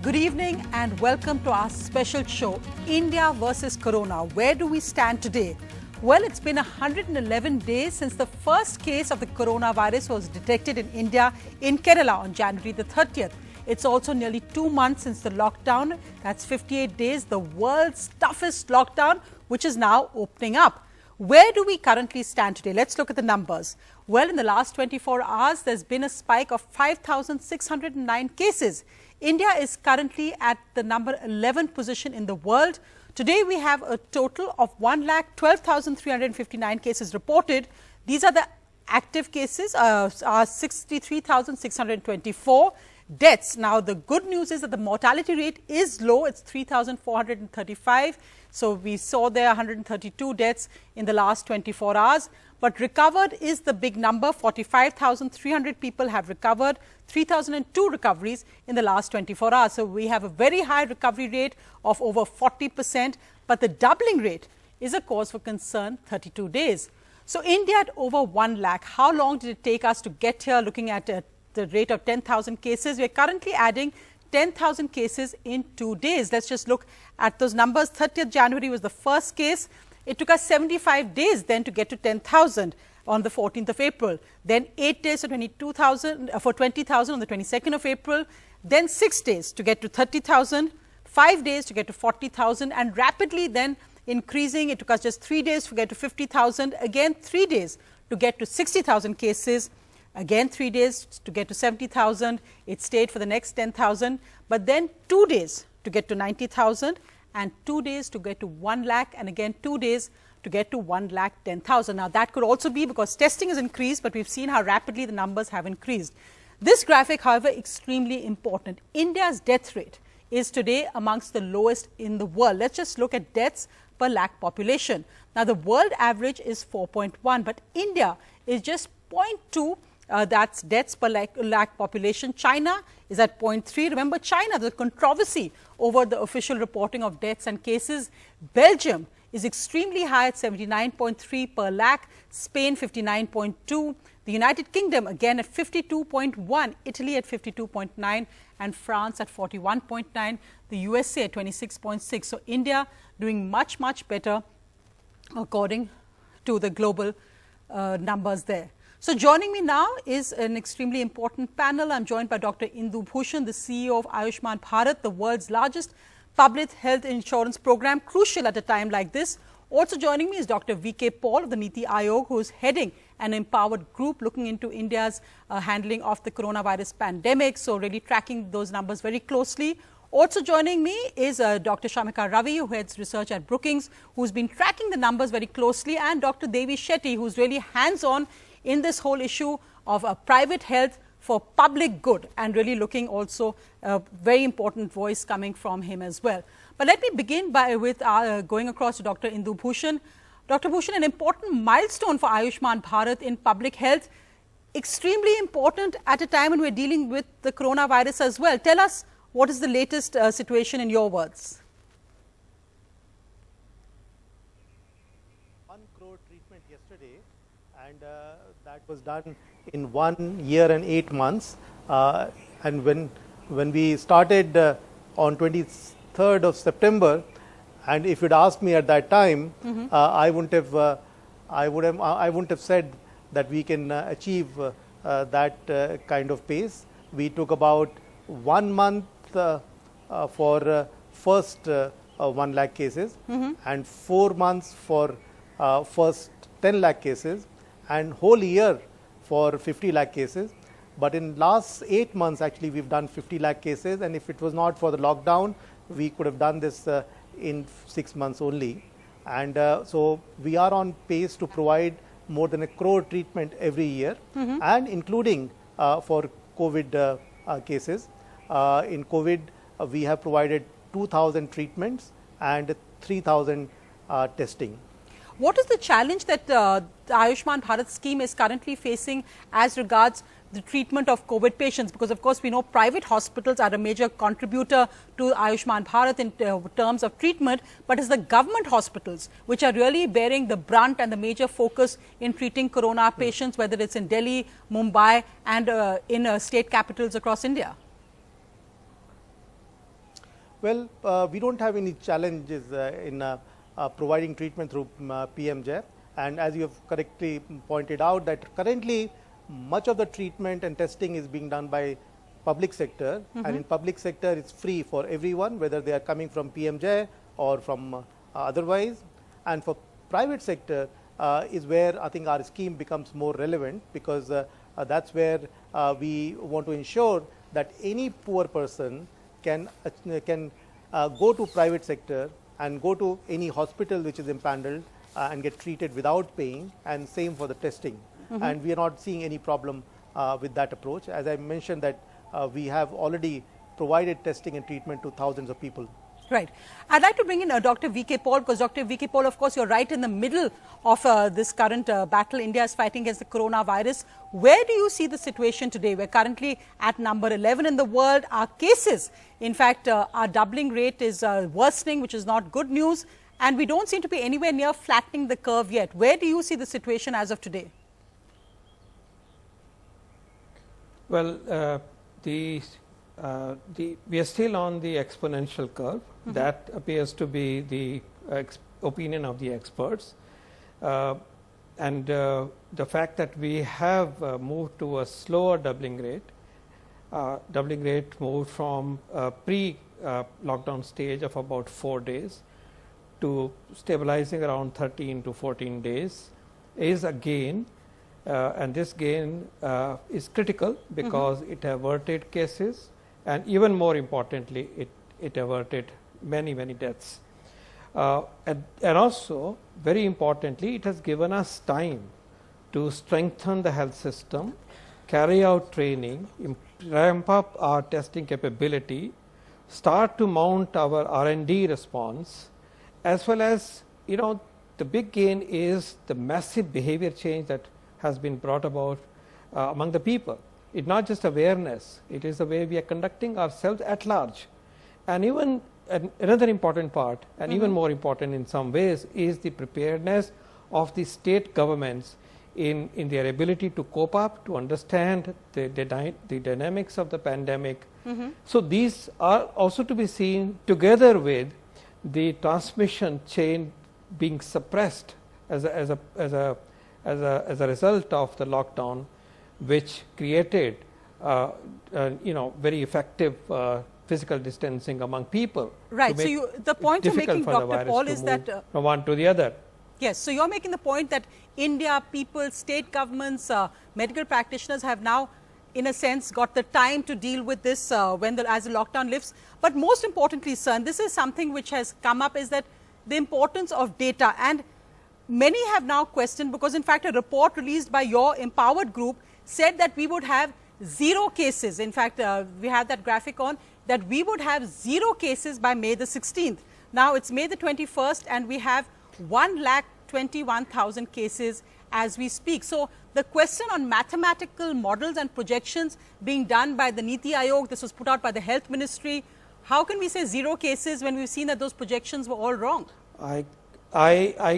Good evening and welcome to our special show, India versus Corona. Where do we stand today? Well, it's been 111 days since the first case of the coronavirus was detected in India in Kerala on January the 30th. It's also nearly 2 months since the lockdown. That's 58 days, the world's toughest lockdown, which is now opening up. Where do we currently stand today? Let's look at the numbers. Well, in the last 24 hours, there's been a spike of 5,609 cases. India is currently at the number 11 position in the world. Today, we have a total of 1,12,359 cases reported. These are the active cases, are 63,624. Deaths. Now, the good news is that the mortality rate is low. It's 3,435. So, we saw there 132 deaths in the last 24 hours. But recovered is the big number. 45,300 people have recovered. 3,002 recoveries in the last 24 hours. So, we have a very high recovery rate of over 40%. But the doubling rate is a cause for concern, 32 days. So, India at over 1 lakh. How long did it take us to get here looking at the rate of 10,000 cases? We are currently adding 10,000 cases in 2 days. Let's just look at those numbers. 30th January was the first case. It took us 75 days then to get to 10,000 on the 14th of April. Then 8 days for 20,000 on the 22nd of April. Then 6 days to get to 30,000. 5 days to get to 40,000, and rapidly then increasing. It took us just 3 days to get to 50,000. Again 3 days to get to 60,000 cases. Again 3 days to get to 70,000. It stayed for the next 10,000. But then 2 days to get to 90,000 and 2 days to get to 1 lakh, and again 2 days to get to 1,10,000. Now, that could also be because testing has increased, but we've seen how rapidly the numbers have increased. This graphic, however, extremely important. India's death rate is today amongst the lowest in the world. Let's just look at deaths per lakh population. Now, the world average is 4.1, but India is just 0.2. That's deaths per lakh population. China is at 0.3. Remember, China, the controversy over the official reporting of deaths and cases. Belgium is extremely high at 79.3 per lakh. Spain, 59.2. The United Kingdom, again at 52.1. Italy at 52.9. And France at 41.9. The USA at 26.6. So, India doing much, much better according to the global numbers there. So, joining me now is an extremely important panel. I'm joined by Dr. Indu Bhushan, the CEO of Ayushman Bharat, the world's largest public health insurance program, crucial at a time like this. Also joining me is Dr. V.K. Paul of the Niti Aayog, who is heading an empowered group looking into India's handling of the coronavirus pandemic. So, really tracking those numbers very closely. Also joining me is Dr. Shamika Ravi, who heads research at Brookings, who's been tracking the numbers very closely, and Dr. Devi Shetty, who's really hands-on in this whole issue of private health for public good, and really looking also a very important voice coming from him as well. But let me begin with going across to Dr. Indu Bhushan. Dr. Bhushan, an important milestone for Ayushman Bharat in public health, extremely important at a time when we're dealing with the coronavirus as well. Tell us, what is the latest situation in your words? 1 crore treatment yesterday, and that was done in 1 year and 8 months. And when we started on 23rd of September, and if you'd asked me at that time, I wouldn't have said that we can achieve that kind of pace. We took about 1 month for first 1 lakh cases, and 4 months for first 10 lakh cases, and whole year for 50 lakh cases. But in last 8 months, actually, we've done 50 lakh cases, and if it was not for the lockdown, we could have done this in 6 months only. And so we are on pace to provide more than 1 crore treatment every year, and including for COVID cases. In COVID, we have provided 2,000 treatments and 3,000 testing. What is the challenge that the Ayushman Bharat scheme is currently facing as regards the treatment of COVID patients? Because of course we know private hospitals are a major contributor to Ayushman Bharat in terms of treatment, but it's the government hospitals which are really bearing the brunt and the major focus in treating corona patients, whether it's in Delhi, Mumbai and in state capitals across India. Well, we don't have any challenges in providing treatment through PMJ, and as you have correctly pointed out, that currently much of the treatment and testing is being done by public sector, and in public sector it's free for everyone, whether they are coming from PMJ or from otherwise. And for private sector is where I think our scheme becomes more relevant, because that's where we want to ensure that any poor person can go to private sector and go to any hospital which is impaneled and get treated without paying, and same for the testing. And we are not seeing any problem with that approach. As I mentioned that we have already provided testing and treatment to thousands of people. Right. I'd like to bring in Dr. V.K. Paul, because Dr. V.K. Paul, of course, you're right in the middle of this current battle India is fighting against the coronavirus. Where do you see the situation today? We're currently at number 11 in the world. Our cases, in fact, our doubling rate is worsening, which is not good news. And we don't seem to be anywhere near flattening the curve yet. Where do you see the situation as of today? Well, we are still on the exponential curve. That appears to be the opinion of the experts. And the fact that we have moved to a slower doubling rate moved from pre-lockdown stage of about 4 days to stabilizing around 13 to 14 days is a gain. And this gain is critical because it averted cases, and even more importantly, it averted many deaths. And also, very importantly, it has given us time to strengthen the health system, carry out training, ramp up our testing capability, start to mount our R&D response, as well as, the big gain is the massive behavior change that has been brought about among the people. It's not just awareness, it is the way we are conducting ourselves at large. And even another important part, and even more important in some ways, is the preparedness of the state governments in their ability to cope up, to understand the dynamics of the pandemic. So these are also to be seen together with the transmission chain being suppressed as a result of the lockdown, which created very effective physical distancing among people. Right. So the point you're making, Dr. Paul, is that from one to the other. Yes. So you're making the point that India, people, state governments, medical practitioners have now, in a sense, got the time to deal with this as the lockdown lifts. But most importantly, sir, and this is something which has come up, is that the importance of data. And many have now questioned, because in fact a report released by your Empowered group said that we would have 0 cases. In fact, we have that graphic on, that we would have 0 cases by May the 16th. Now it's May the 21st and we have 1,21,000 cases as we speak. So the question on mathematical models and projections being done by the Niti Aayog, this was put out by the Health Ministry. How can we say 0 cases when we've seen that those projections were all wrong? I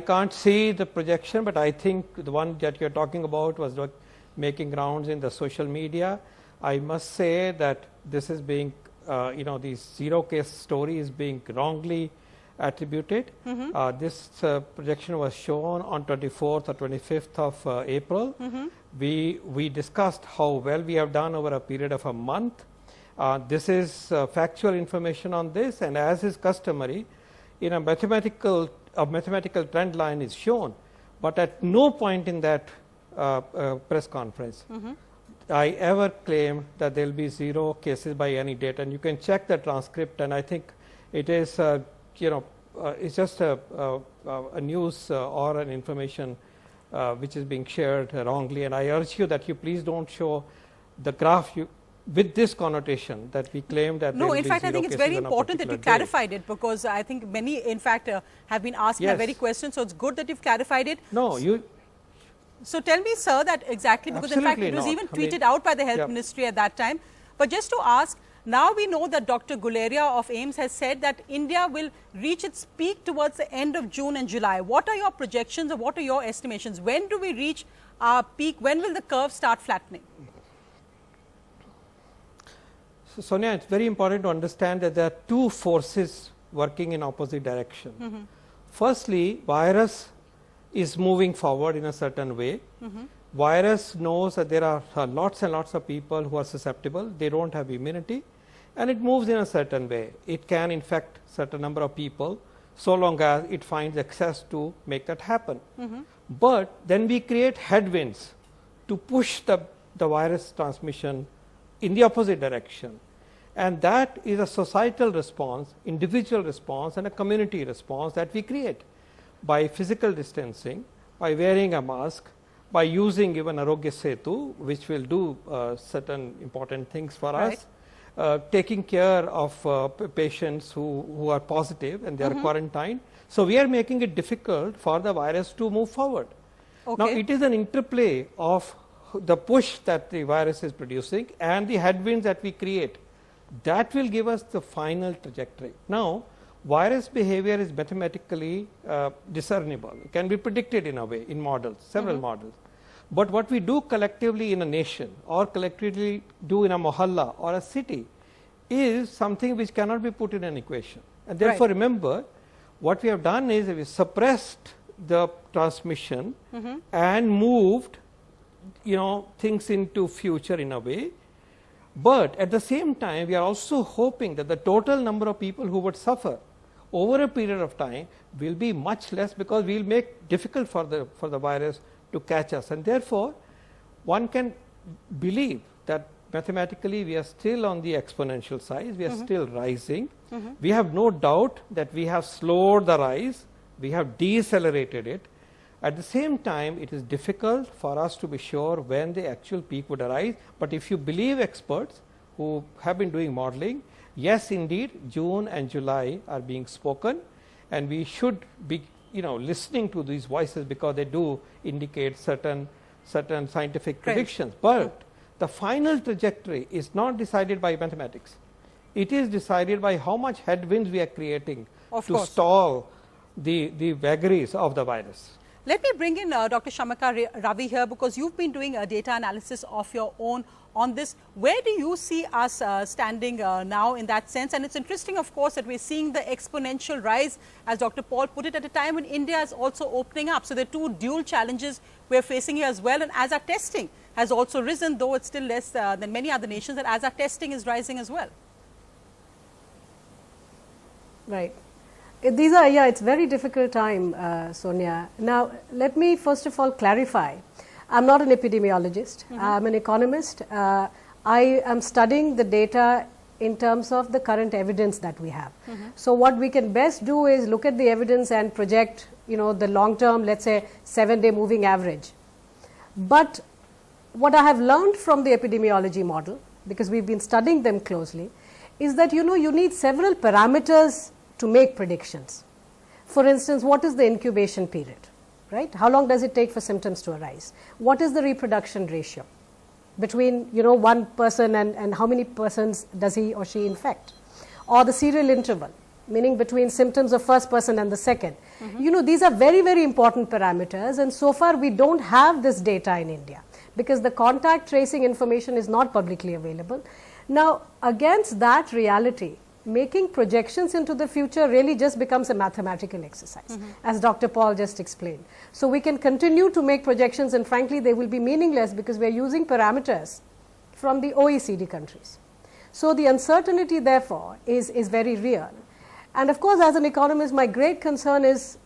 can't see the projection, but I think the one that you're talking about was making rounds in the social media. I must say that this is being, the 0 case story is being wrongly attributed. This projection was shown on 24th or 25th of April. We discussed how well we have done over a period of a month. This is factual information on this, and as is customary, in a mathematical trend line is shown, but at no point in that press conference I ever claimed that there will be 0 cases by any date, and you can check the transcript, and I think it is it's just a news or an information which is being shared wrongly, and I urge you that you please don't show the graph with this connotation that we claim that no, in fact, I think it's very important that you clarified it, because I think many, in fact, have been asking that very question. So it's good that you've clarified it. No, So tell me, sir, that exactly, because in fact it was even tweeted out by the Health Ministry at that time. But just to ask, now we know that Dr. Guleria of AIIMS has said that India will reach its peak towards the end of June and July. What are your projections or what are your estimations? When do we reach our peak? When will the curve start flattening? So, Sonia, it's very important to understand that there are two forces working in opposite direction. Firstly, virus is moving forward in a certain way. Virus knows that there are lots and lots of people who are susceptible, they don't have immunity, and it moves in a certain way. It can infect certain number of people so long as it finds access to make that happen. But then we create headwinds to push the virus transmission in the opposite direction, and that is a societal response, individual response, and a community response that we create by physical distancing, by wearing a mask, by using even Arogya Setu, which will do certain important things for us, taking care of patients who are positive and they are quarantined. So we are making it difficult for the virus to move forward. Now it is an interplay of the push that the virus is producing and the headwinds that we create that will give us the final trajectory. Now virus behavior is mathematically discernible. It can be predicted in a way in models, several models. But what we do collectively in a nation or collectively do in a mohalla or a city is something which cannot be put in an equation. And therefore, remember, what we have done is we suppressed the transmission and moved things into future in a way. But at the same time, we are also hoping that the total number of people who would suffer over a period of time will be much less, because we will make difficult for the virus to catch us, and therefore one can believe that mathematically we are still on the exponential side, we are still rising. We have no doubt that we have slowed the rise, we have decelerated it. At the same time, it is difficult for us to be sure when the actual peak would arise, but if you believe experts who have been doing modeling, yes, indeed June and July are being spoken, and we should be listening to these voices because they do indicate certain scientific predictions. But the final trajectory is not decided by mathematics. It is decided by how much headwinds we are creating to stall the vagaries of the virus. Let me bring in Dr. Shamika Ravi here, because you've been doing a data analysis of your own on this. Where do you see us standing now in that sense? And it's interesting, of course, that we're seeing the exponential rise, as Dr. Paul put it, at a time when India is also opening up. So there are two dual challenges we're facing here as well. And as our testing has also risen, though it's still less than many other nations, and as our testing is rising as well. Right. These are, it's very difficult time, Sonia. Now, let me first of all clarify. I'm not an epidemiologist. I'm an economist. I am studying the data in terms of the current evidence that we have. So what we can best do is look at the evidence and project, the long term, let's say 7-day moving average. But what I have learned from the epidemiology model, because we've been studying them closely, is that you need several parameters to make predictions. For instance, what is the incubation period? Right? How long does it take for symptoms to arise? What is the reproduction ratio between one person and how many persons does he or she infect? Or the serial interval, meaning between symptoms of first person and the second. These are very, very important parameters, and so far we don't have this data in India because the contact tracing information is not publicly available. Now, against that reality, making projections into the future really just becomes a mathematical exercise, as Dr. Paul just explained. So we can continue to make projections, and frankly they will be meaningless because we are using parameters from the OECD countries. So the uncertainty therefore is very real. And of course, as an economist, my great concern is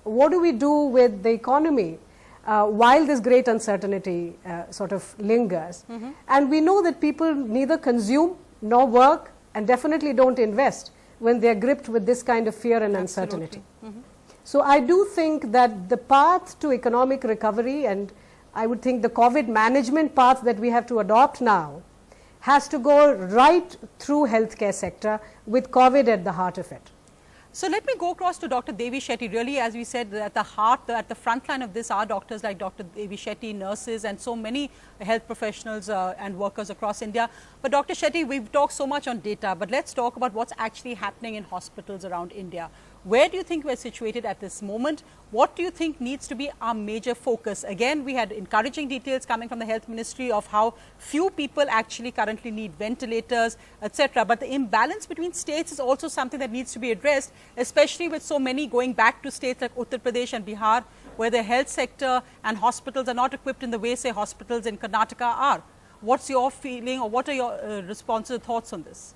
what do we do with the economy while this great uncertainty sort of lingers. And we know that people neither consume nor work and definitely don't invest when they are gripped with this kind of fear and uncertainty. So I do think that the path to economic recovery, and I would think the COVID management path that we have to adopt now, has to go right through healthcare sector with COVID at the heart of it. So let me go across to Dr. Devi Shetty. Really, as we said, at the heart, at the front line of this are doctors like Dr. Devi Shetty, nurses, and so many health professionals and workers across India. But Dr. Shetty, we've talked so much on data, but let's talk about what's actually happening in hospitals around India. Where do you think we're situated at this moment? What do you think needs to be our major focus? Again, we had encouraging details coming from the Health Ministry of how few people actually currently need ventilators, etc. But the imbalance between states is also something that needs to be addressed, especially with so many going back to states like Uttar Pradesh and Bihar, where the health sector and hospitals are not equipped in the way, say, hospitals in Karnataka are. What's your feeling, or what are your responses, thoughts on this?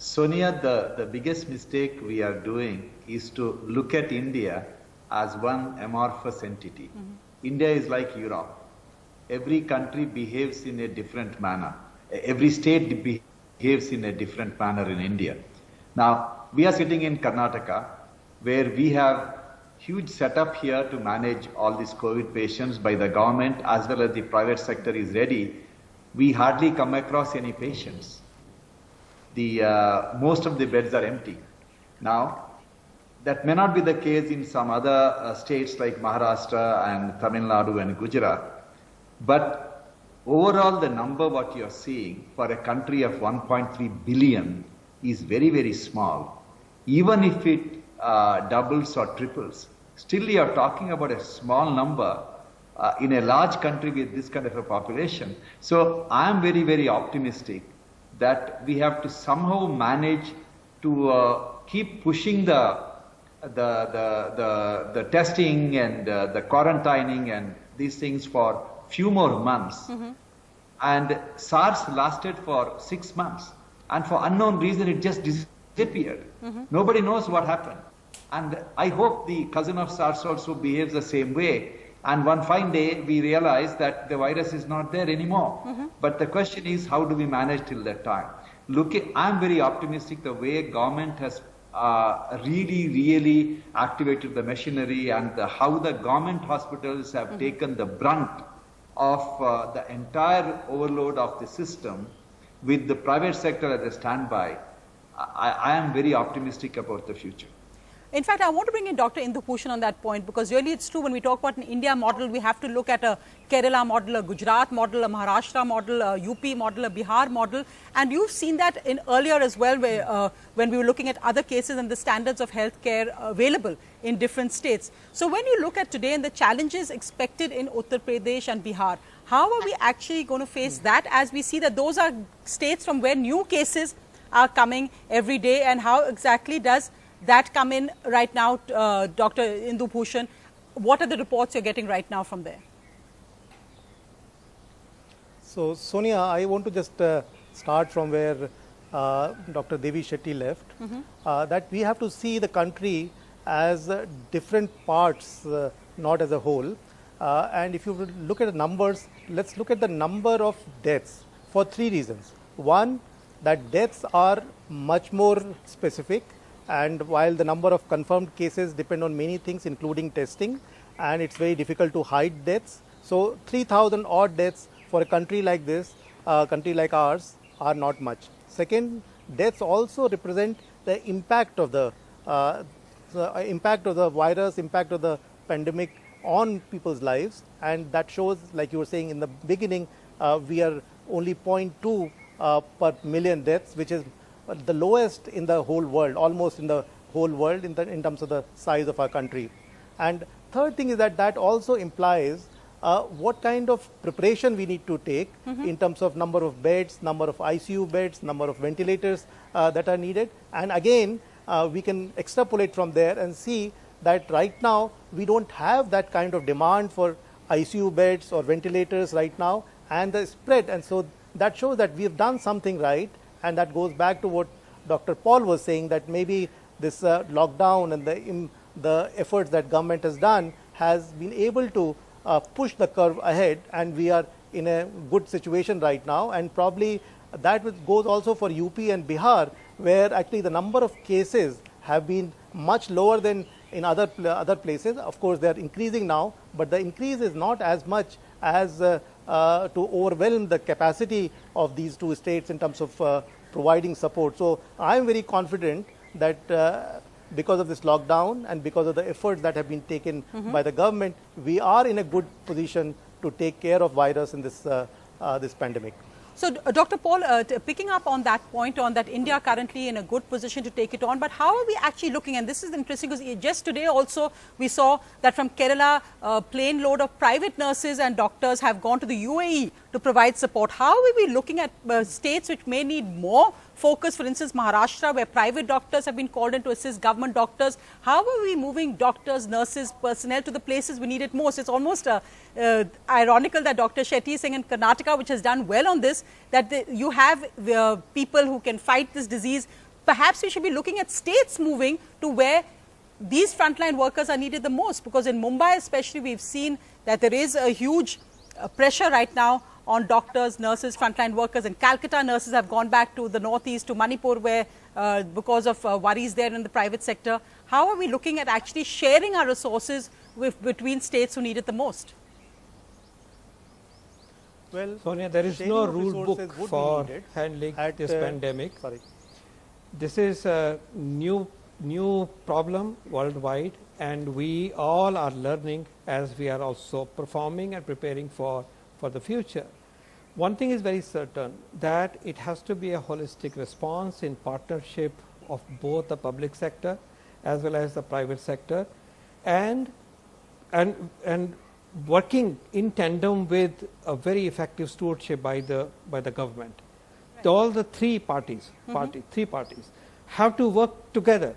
Sonia, the biggest mistake we are doing is to look at India as one amorphous entity. India is like Europe. Every country behaves in a different manner. Every state behaves in a different manner in India. Now, we are sitting in Karnataka, where we have huge setup here to manage all these COVID patients by the government, as well as the private sector is ready. We hardly come across any patients. Most of the beds are empty. Now, that may not be the case in some other states like Maharashtra and Tamil Nadu and Gujarat, but overall the number what you are seeing for a country of 1.3 billion is very, very small. Even if it doubles or triples, still you are talking about a small number in a large country with this kind of a population. So I am very, very optimistic that we have to somehow manage to keep pushing the testing and the quarantining and these things for few more months. And SARS lasted for 6 months, and for unknown reason it just disappeared. Nobody knows what happened. And I hope the cousin of SARS also behaves the same way. And one fine day we realize that the virus is not there anymore. But the question is, how do we manage till that time? I'm very optimistic the way government has really activated the machinery, and how the government hospitals have taken the brunt of the entire overload of the system with the private sector as a standby. I am very optimistic about the future. In fact, I want to bring in Dr. Indu Bhushan on that point, because really it's true, when we talk about an India model, we have to look at a Kerala model, a Gujarat model, a Maharashtra model, a UP model, a Bihar model. And you've seen that in earlier as well, where, when we were looking at other cases and the standards of healthcare available in different states. So when you look at today and the challenges expected in Uttar Pradesh and Bihar, how are we actually going to face that, as we see that those are states from where new cases are coming every day, and how exactly does that come in right now, Dr. Indu Bhushan? What are the reports you're getting right now from there? So, Sonia, I want to just start from where Dr. Devi Shetty left, that we have to see the country as different parts, not as a whole. And if you look at the numbers, let's look at the number of deaths for 3 reasons. One, that deaths are much more specific, and while the number of confirmed cases depend on many things, including testing, and it's very difficult to hide deaths. So 3,000 odd deaths for a country like this, country like ours, are not much. Second, deaths also represent the impact of the virus, impact of the pandemic on people's lives, and that shows, like you were saying in the beginning, we are only 0.2 per million deaths, which is the lowest in the whole world, almost in the whole world in terms of the size of our country. And third thing is that also implies what kind of preparation we need to take in terms of number of beds, number of ICU beds, number of ventilators that are needed. And again, we can extrapolate from there and see that right now we don't have that kind of demand for ICU beds or ventilators right now, and the spread. And so that shows that we have done something right. And that goes back to what Dr. Paul was saying, that maybe this lockdown and the efforts that government has done has been able to push the curve ahead, and we are in a good situation right now. And probably that goes also for UP and Bihar, where actually the number of cases have been much lower than in other places. Of course, they are increasing now, but the increase is not as much as to overwhelm the capacity of these 2 states in terms of providing support. So I am very confident that because of this lockdown and because of the efforts that have been taken by the government, we are in a good position to take care of virus in this pandemic. So, Dr. Paul, picking up on that point on that India currently in a good position to take it on, but how are we actually looking, and this is interesting because just today also we saw that from Kerala, a plane load of private nurses and doctors have gone to the UAE to provide support. How are we looking at states which may need more focus, for instance, Maharashtra, where private doctors have been called in to assist government doctors? How are we moving doctors, nurses, personnel to the places we need it most? It's almost ironical that Dr. Shetty is saying in Karnataka, which has done well on this, that you have people who can fight this disease. Perhaps we should be looking at states moving to where these frontline workers are needed the most, because in Mumbai especially we've seen that there is a huge pressure right now on doctors, nurses, frontline workers. In Calcutta, nurses have gone back to the northeast, to Manipur, where because of worries there in the private sector. How are we looking at actually sharing our resources between states who need it the most? Well, Sonia, there is sharing no of rule resources book would be for needed handling at, this pandemic. Sorry. This is a new problem worldwide, and we all are learning as we are also performing and preparing for the future. One thing is very certain, that it has to be a holistic response in partnership of both the public sector as well as the private sector, and working in tandem with a very effective stewardship by the government. Right. All the three parties have to work together,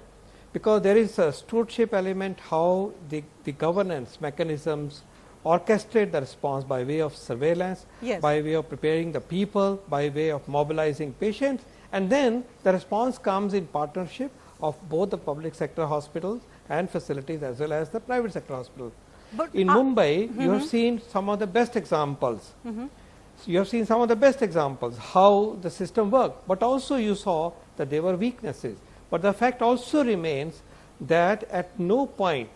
because there is a stewardship element, how the governance mechanisms orchestrate the response by way of surveillance, yes, by way of preparing the people, by way of mobilizing patients, and then the response comes in partnership of both the public sector hospitals and facilities as well as the private sector hospitals. But in Mumbai, you have seen some of the best examples. So you have seen some of the best examples how the system worked, but also you saw that there were weaknesses. But the fact also remains that at no point,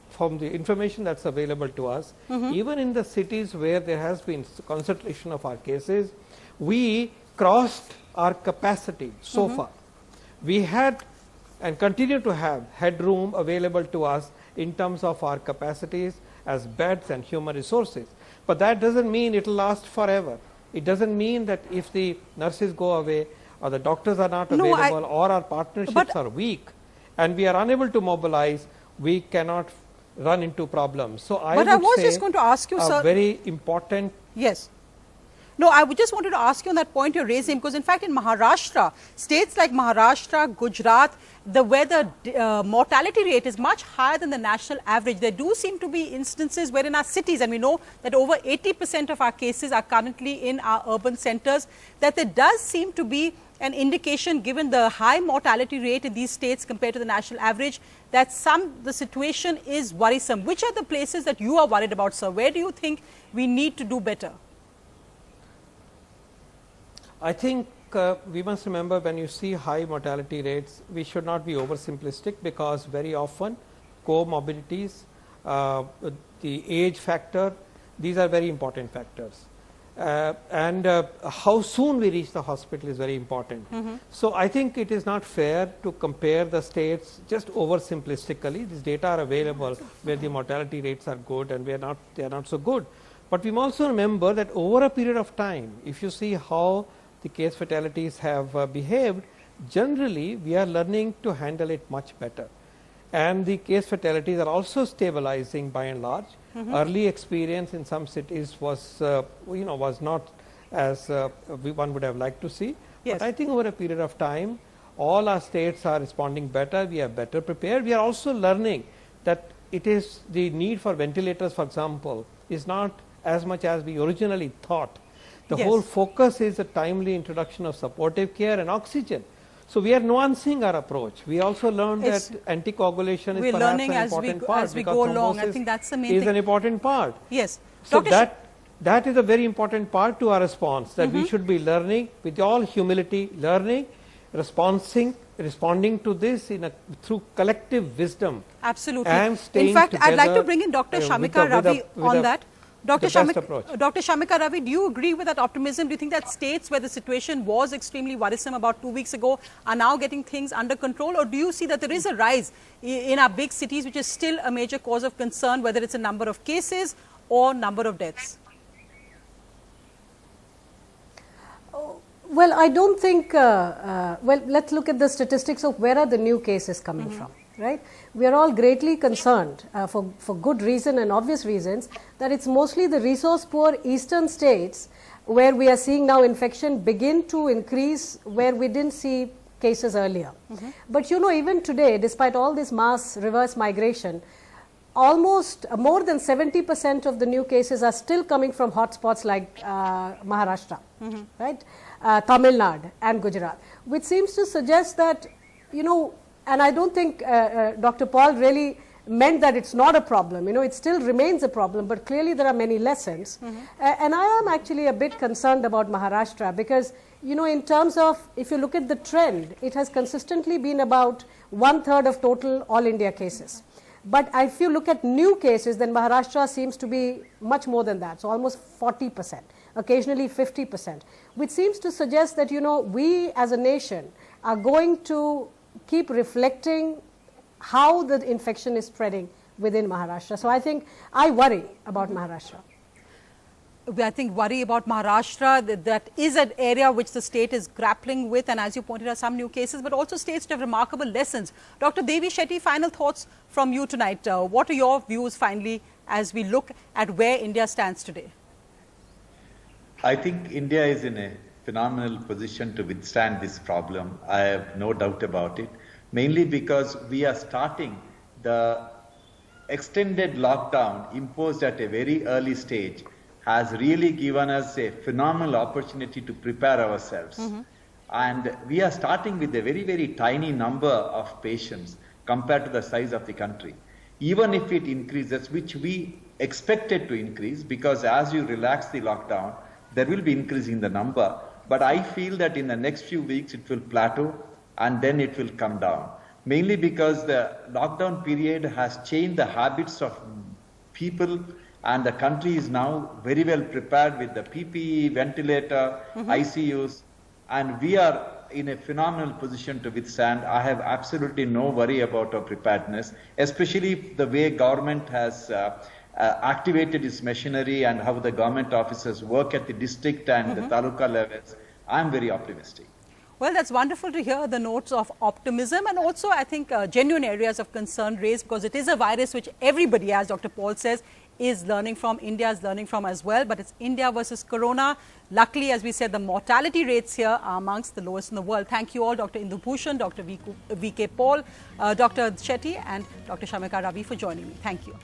from the information that's available to us, even in the cities where there has been concentration of our cases, we crossed our capacity so far. We had and continue to have headroom available to us in terms of our capacities as beds and human resources. But that doesn't mean it will last forever. It doesn't mean that if the nurses go away or the doctors are not available or our partnerships are weak and we are unable to mobilize, we cannot run into problems. So I was just going to ask you, sir, very important. Yes. No, I just wanted to ask you on that point you're raising, because in fact in Maharashtra, states like Maharashtra, Gujarat, where the mortality rate is much higher than the national average, there do seem to be instances where in our cities, and we know that over 80% of our cases are currently in our urban centers, that there does seem to be an indication, given the high mortality rate in these states compared to the national average, that the situation is worrisome. Which are the places that you are worried about, sir? Where do you think we need to do better? I think we must remember, when you see high mortality rates, we should not be oversimplistic, because very often comorbidities, the age factor, these are very important factors. And how soon we reach the hospital is very important. So I think it is not fair to compare the states just oversimplistically. These data are available where the mortality rates are good and where they are not so good. But we must also remember that over a period of time, if you see how the case fatalities have behaved, generally we are learning to handle it much better. And the case fatalities are also stabilizing by and large. Early experience in some cities was not as one would have liked to see. Yes. But I think over a period of time, all our states are responding better. We are better prepared. We are also learning that it is the need for ventilators, for example, is not as much as we originally thought. The Yes. whole focus is the timely introduction of supportive care and oxygen. So we are nuancing our approach. We also learned that anticoagulation is we're perhaps learning an as important part. as we because go along. I thrombosis think that's the main is thing. an important part. Yes. So Dr. that is a very important part to our response, that we should be learning with all humility, learning, responding to this through collective wisdom. Absolutely. And staying in fact, I'd like to together, bring in Dr. with Shamika Ravi on that. Dr. approach. Shamika Ravi, do you agree with that optimism? Do you think that states where the situation was extremely worrisome about 2 weeks ago are now getting things under control? Or do you see that there is a rise in our big cities, which is still a major cause of concern, whether it's a number of cases or number of deaths? Well, I don't think, well, let's look at the statistics of where are the new cases coming from, right? We are all greatly concerned for good reason and obvious reasons that it's mostly the resource poor eastern states where we are seeing now infection begin to increase where we didn't see cases earlier. But you know, even today, despite all this mass reverse migration, almost more than 70% of the new cases are still coming from hotspots like Maharashtra, right? Tamil Nadu and Gujarat, which seems to suggest that, you know, and I don't think Dr. Paul really meant that it's not a problem, you know, it still remains a problem, but clearly there are many lessons. And I am actually a bit concerned about Maharashtra because, you know, in terms of, if you look at the trend, it has consistently been about 1/3 of total all India cases. But if you look at new cases, then Maharashtra seems to be much more than that, so almost 40%, occasionally 50%, which seems to suggest that, you know, we as a nation are going to keep reflecting how the infection is spreading within Maharashtra. So I think I worry about Maharashtra. I think worry about Maharashtra, that is an area which the state is grappling with, and as you pointed out, some new cases, but also states have remarkable lessons. Dr. Devi Shetty, final thoughts from you tonight. What are your views finally as we look at where India stands today? I think India is in a phenomenal position to withstand this problem. I have no doubt about it, mainly because we are starting the extended lockdown imposed at a very early stage has really given us a phenomenal opportunity to prepare ourselves. And we are starting with a very, very tiny number of patients compared to the size of the country. Even if it increases, which we expected to increase, because as you relax the lockdown, there will be increase in the number. But I feel that in the next few weeks it will plateau and then it will come down. Mainly because the lockdown period has changed the habits of people, and the country is now very well prepared with the PPE, ventilator, ICUs, and we are in a phenomenal position to withstand. I have absolutely no worry about our preparedness, especially the way government has activated its machinery and how the government officers work at the district and the taluka levels. I'm very optimistic. Well, that's wonderful to hear the notes of optimism, and also I think genuine areas of concern raised, because it is a virus which everybody, as Dr. Paul says, is learning from, India is learning from as well, but it's India versus Corona. Luckily, as we said, the mortality rates here are amongst the lowest in the world. Thank you all, Dr. Indu Bhushan, Dr. V.K. Paul, Dr. Shetty and Dr. Shamika Ravi for joining me. Thank you.